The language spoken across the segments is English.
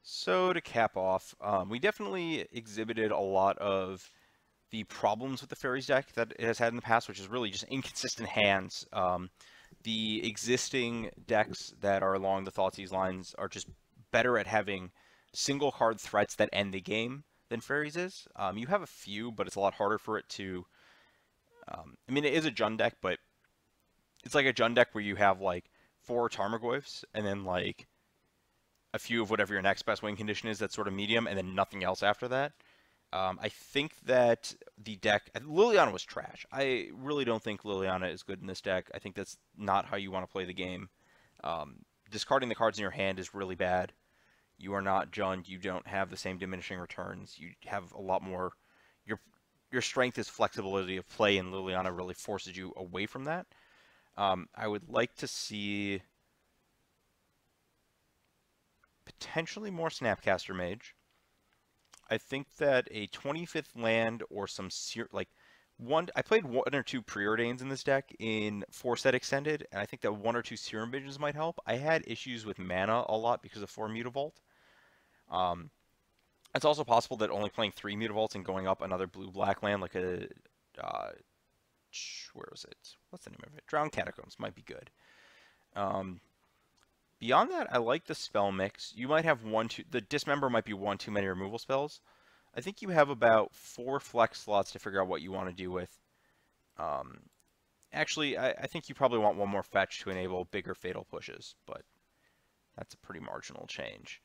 So to cap off, we definitely exhibited a lot of the problems with the Fairies deck that it has had in the past, which is really just inconsistent hands. The existing decks that are along the Thoughtseize lines are just better at having single card threats that end the game than Fairies is. You have a few, but it's a lot harder for it to. I mean, it is a Jund deck, but it's like a Jund deck where you have like four Tarmogoyfs and then like a few of whatever your next best win condition is that's sort of medium, and then nothing else after that. I think that the deck Liliana was trash. I really don't think Liliana is good in this deck. I think that's not how you want to play the game. Discarding the cards in your hand is really bad. You are not Jund. You don't have the same diminishing returns. You have a lot more. Your your strength is flexibility of play, and Liliana really forces you away from that. I would like to see potentially more Snapcaster Mage. I think that a 25th land or some like one. I played one or two preordains in this deck in 4-set extended, and I think that one or two Serum Visions might help. I had issues with mana a lot because of 4 Mutavault. Um, it's also possible that only playing 3 Mutavaults and going up another blue-black land like a where is it? What's the name of it? Drowned Catacombs might be good. Um, Beyond that, I like the spell mix. You might have one, two. The Dismember might be one too many removal spells. I think you have about 4 flex slots to figure out what you want to do with. Um, Actually, I think you probably want one more fetch to enable bigger fatal pushes, but that's a pretty marginal change.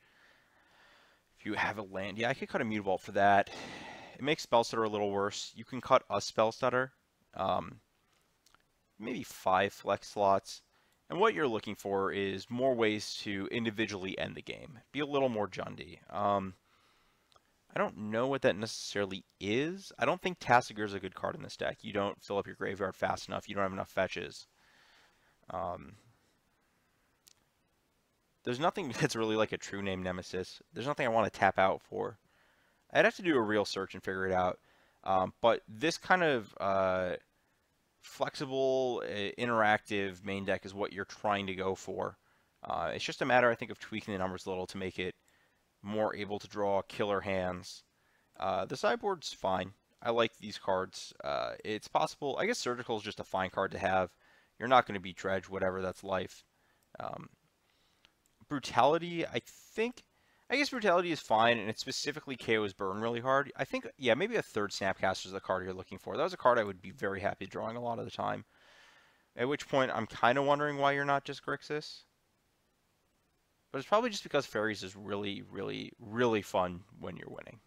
If you have a land, yeah, I could cut a Mutavault for that. It makes Spell Stutter a little worse. You can cut a Spell Stutter. Maybe 5 flex slots. And what you're looking for is more ways to individually end the game. Be a little more Jundy. I don't know what that necessarily is. I don't think Tassiger is a good card in this deck. You don't fill up your graveyard fast enough. You don't have enough fetches. Um, there's nothing that's really like a true name Nemesis. There's nothing I want to tap out for. I'd have to do a real search and figure it out. But this kind of flexible, interactive main deck is what you're trying to go for. It's just a matter, I think, of tweaking the numbers a little to make it more able to draw killer hands. The sideboard's fine. I like these cards. It's possible. I guess Surgical is just a fine card to have. You're not going to beat Dredge, whatever, that's life. Um, Brutality, I guess Brutality is fine, and it specifically KOs Burn really hard. I think, yeah, maybe a third Snapcaster is the card you're looking for. That was a card I would be very happy drawing a lot of the time. At which point, I'm kind of wondering why you're not just Grixis. But it's probably just because Faeries is really, really, really fun when you're winning.